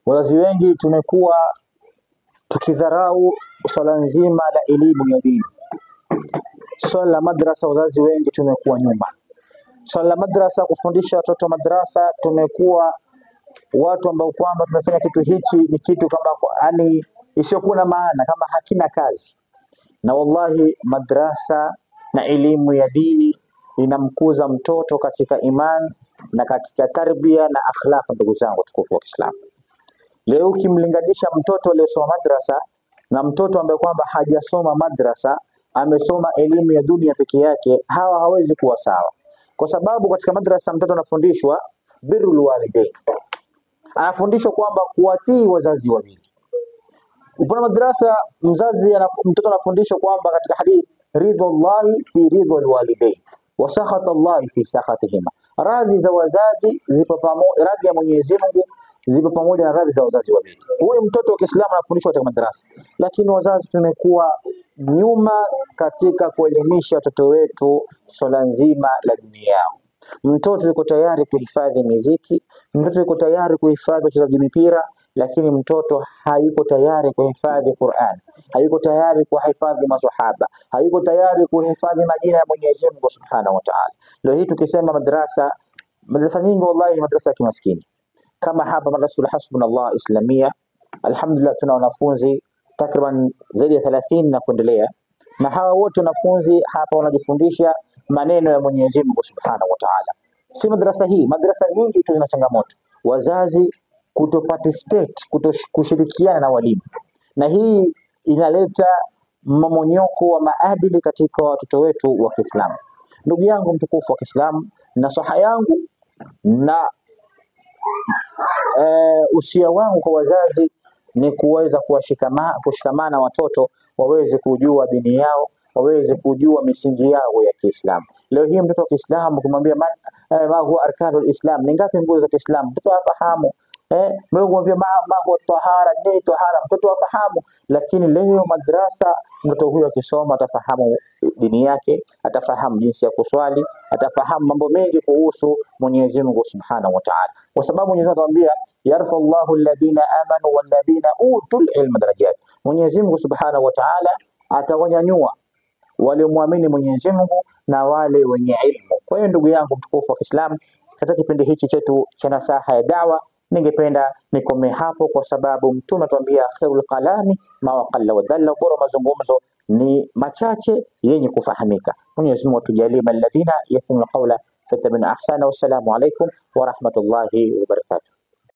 Wazazi wengi tumekuwa tukidharau swala nzima la elimu ya dini. Swala la madrasa, wazazi wengi tumekuwa nyuma. Swala la madrasa, kufundisha watoto madrasa, tumekuwa watu ambao kwamba tumefanya kitu hichi ni kitu kama yani isiyokuwa na maana, kama hakina kazi. Na wallahi madrasa na elimu ya dini inamkuza mtoto katika iman na katika tarbia na akhlaq. Ndugu zangu tukufu wa Kiislamu, leo ukimlinganisha mtoto aliyesoma madrasa na mtoto ambaye kwamba hajasoma madrasa, amesoma elimu ya dunia peke yake, hawa hawezi kuwa sawa. Kwa sababu katika madrasa mtoto anafundishwa birrul walidain, anafundishwa kwamba kuwatii wazazi wawili. Upande madrasa mtoto anafundishwa kwamba katika hadithi, ridwallahi fi ridwal walidain wa sakhatallahi fi sakhatihima, radhi za wazazi zipo pamoja, radhi ya Mwenyezi Mungu zipo pamoja na radhi za wazazi wawili. Huyu mtoto wa Kiislamu anafundishwa katika madrasa, lakini wazazi tumekuwa nyuma katika kuelimisha watoto wetu swala nzima la dini yao. Mtoto yuko tayari kuhifadhi muziki, mtoto yuko tayari kuhifadhi uchezaji mipira, lakini mtoto hayuko tayari kuhifadhi Qur'an, hayuko tayari kuhifadhi maswahaba, hayuko tayari kuhifadhi majina ya Mwenyezi Mungu Subhanahu wa Ta'ala. Leo hii tukisema madrasa nyingi wallahi ni madrasa ya kimaskini. Kama hapa madrasa Hasbunallah Islamia, alhamdulillah tuna wanafunzi takriban zaidi ya 30 na kuendelea, na hawa wote wanafunzi hapa wanajifundisha maneno ya Mwenyezi Mungu Subhanahu wa Ta'ala. Si madrasa hii, madrasa nyingi tu zina changamoto, wazazi kushirikiana na walimu, na hii inaleta mmomonyoko wa maadili katika watoto wetu wa Kiislamu. Ndugu yangu mtukufu wa Kiislamu, nasaha yangu na usia wangu kwa wazazi ni kuweza kushikamana watoto waweze kujua dini yao, waweze kujua misingi yao ya Kiislamu. Leo hii mtoto wa Kiislamu kumwambia ma huwa arkanul Islam, ni ngapi nguzo za Kiislamu, mtoto afahamu. Kumwambia ma huwa tahara, ni tahara, mtoto afahamu. Lakini leo madrasa, mtoto huyo akisoma atafahamu dini yake, atafahamu jinsi ya kuswali, atafahamu mambo mengi kuhusu Mwenyezi Mungu Subhanahu wa Ta'ala. Kwa sababu Mwenyezi Mungu anatuambia yarfa'ullahu alladhina amanu walladhina utul ilma darajat. Mwenyezi Mungu Subhanahu wa Ta'ala atawanyanyua wale muamini Mwenyezi Mungu na wale wenye ilmu. Kwa hiyo ndugu yangu mtukufu wa Kiislamu, katika kipindi hichi chetu cha nasaha ya dawa, ningependa nikome hapo, kwa sababu Mtume atuambia khairul kalami ma waqalla wa dalla, bora mazungumzo ni machache yenye kufahamika. Mwenyezi Mungu atujalie alladhina yastami'una qawla fattabi'una ahsana. Wassalamu alaykum wa rahmatullahi wa barakatuh.